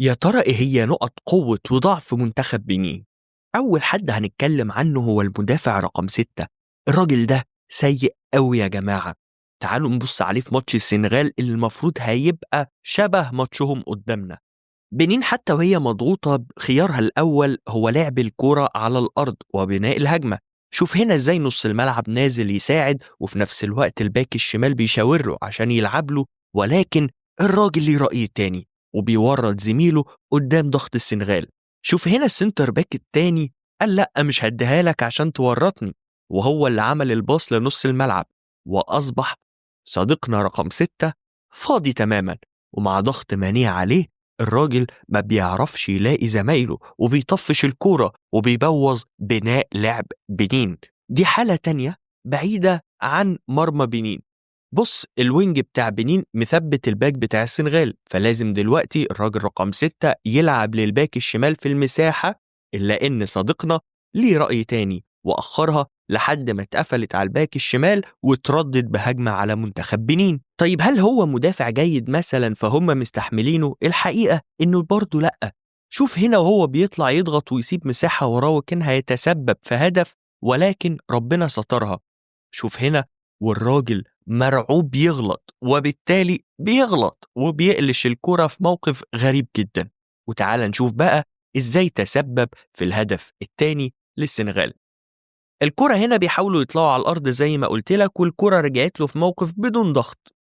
يا ترى إيه هي نقط قوة وضعف منتخب بنين؟ أول حد هنتكلم عنه هو المدافع رقم 6. الراجل ده سيء أوي يا جماعة. تعالوا نبص عليه في ماتش السنغال اللي المفروض هيبقى شبه ماتشهم قدامنا. بنين حتى وهي مضغوطة خيارها الأول هو لعب الكرة على الأرض وبناء الهجمة. شوف هنا ازاي نص الملعب نازل يساعد وفي نفس الوقت الباك الشمال بيشاور له عشان يلعب له، ولكن الراجل ليه رأي تاني وبيورط زميله قدام ضغط السنغال. شوف هنا السنتر باك التاني قال لأ مش هديها لك عشان تورطني، وهو اللي عمل الباص لنص الملعب، وأصبح صديقنا رقم 6 فاضي تماما. ومع ضغط مانع عليه الراجل ما بيعرفش يلاقي زمايله وبيطفش الكورة وبيبوظ بناء لعب بنين. دي حالة تانية بعيدة عن مرمى بنين. بص الوينج بتاع بنين مثبت الباك بتاع السنغال، فلازم دلوقتي الراجل رقم 6 يلعب للباك الشمال في المساحة، إلا إن صديقنا ليه رأي تاني وأخرها لحد ما اتقفلت على الباك الشمال وتردد بهجمة على منتخب بنين. طيب هل هو مدافع جيد مثلا فهم مستحملينه؟ الحقيقة إنه برضه لأ. شوف هنا وهو بيطلع يضغط ويسيب مساحة وراه وكان هيتسبب في هدف، ولكن ربنا سترها. شوف هنا والراجل مرعوب يغلط وبالتالي بيغلط وبيقلش الكرة في موقف غريب جدا. وتعال نشوف بقى إزاي تسبب في الهدف الثاني للسنغال. الكرة هنا بيحاولوا يطلعوا على الأرض زي ما قلت لك، والكرة رجعت له في موقف بدون ضغط،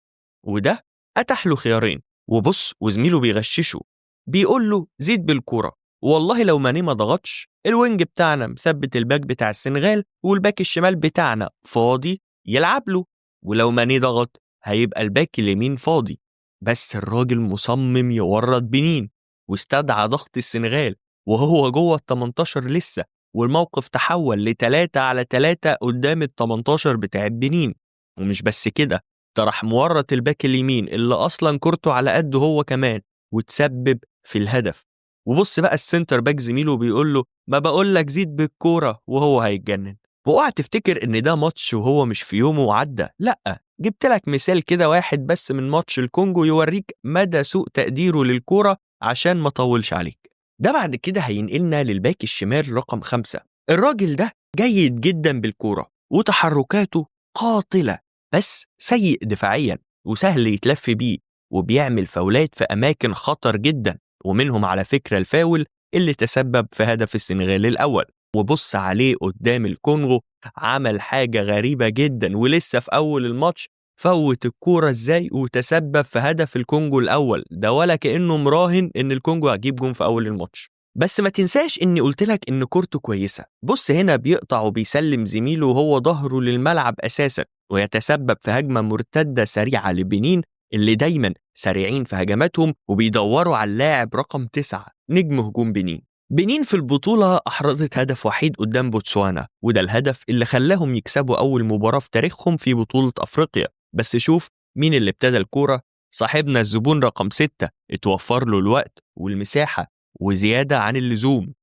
وده أتاح له خيارين. وبص وزميله بيغششه بيقول له زيد بالكرة، والله لو ماني ما ضغطش الوينج بتاعنا مثبت الباك بتاع السنغال والباك الشمال بتاعنا فاضي يلعب له، ولو ماني ضغط هيبقى الباك اليمين فاضي. بس الراجل مصمم يورط بنين واستدعى ضغط السنغال وهو جوه ال 18 لسه، والموقف تحول ل3-على-3 قدام ال 18 بتاع بنين. ومش بس كده، ده راح مورط الباك اليمين اللي اصلا كورته على قده هو كمان وتسبب في الهدف. وبص بقى السنتر باك زميله بيقول له ما بقول لك زيد بالكوره وهو هيتجنن. واوعى تفتكر ان ده ماتش وهو مش في يومه وعدى، لا، جبت لك مثال كده واحد بس من ماتش الكونجو يوريك مدى سوء تقديره للكوره عشان ما طولش عليك. ده بعد كده هينقلنا للباك الشمال رقم 5. الراجل ده جيد جدا بالكوره وتحركاته قاتله، بس سيء دفاعيا وسهل يتلف بيه وبيعمل فاولات في أماكن خطر جدا، ومنهم على فكرة الفاول اللي تسبب في هدف السنغال الأول. وبص عليه قدام الكونغو عمل حاجة غريبة جدا ولسه في أول الماتش فوت الكورة ازاي وتسبب في هدف الكونغو الأول ده، ولا كأنه مراهن إن الكونغو هتجيب جون في أول الماتش. بس ما تنساش إني قلتلك إن كورته كويسة. بص هنا بيقطع وبيسلم زميله وهو ظهره للملعب أساسا، ويتسبب في هجمة مرتدة سريعة لبنين اللي دايما سريعين في هجماتهم وبيدوروا على اللاعب رقم 9 نجم هجوم بنين. بنين في البطولة أحرزت هدف وحيد قدام بوتسوانا، وده الهدف اللي خلاهم يكسبوا أول مباراة في تاريخهم في بطولة أفريقيا. بس شوف مين اللي ابتدى الكورة؟ صاحبنا الزبون رقم 6 اتوفر له الوقت والمساحة وزيادة عن اللزوم،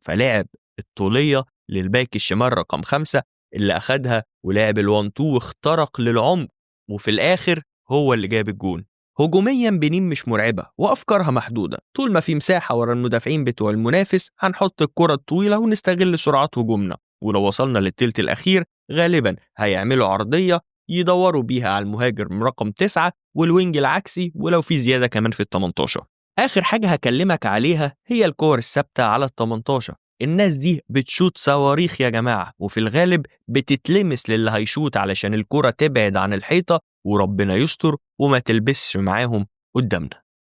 فلعب الطولية للباك الشمال رقم 5 اللي أخدها ولعب ال1-2 واخترق للعمق، وفي الآخر هو اللي جاب الجون. هجوميا بنين مش مرعبة وأفكارها محدودة، طول ما في مساحة ورا المدافعين بتوع المنافس هنحط الكرة الطويلة ونستغل سرعات هجومنا، ولو وصلنا للتلت الأخير غالبا هيعملوا عرضية يدوروا بيها على المهاجم رقم 9 والوينج العكسي، ولو في زيادة كمان في ال 18. آخر حاجة هكلمك عليها هي الكور الثابتة على ال 18. الناس دي بتشوت صواريخ يا جماعة، وفي الغالب بتتلمس للي هيشوت علشان الكرة تبعد عن الحيطة وربنا يستر وما تلبسش معاهم قدامنا.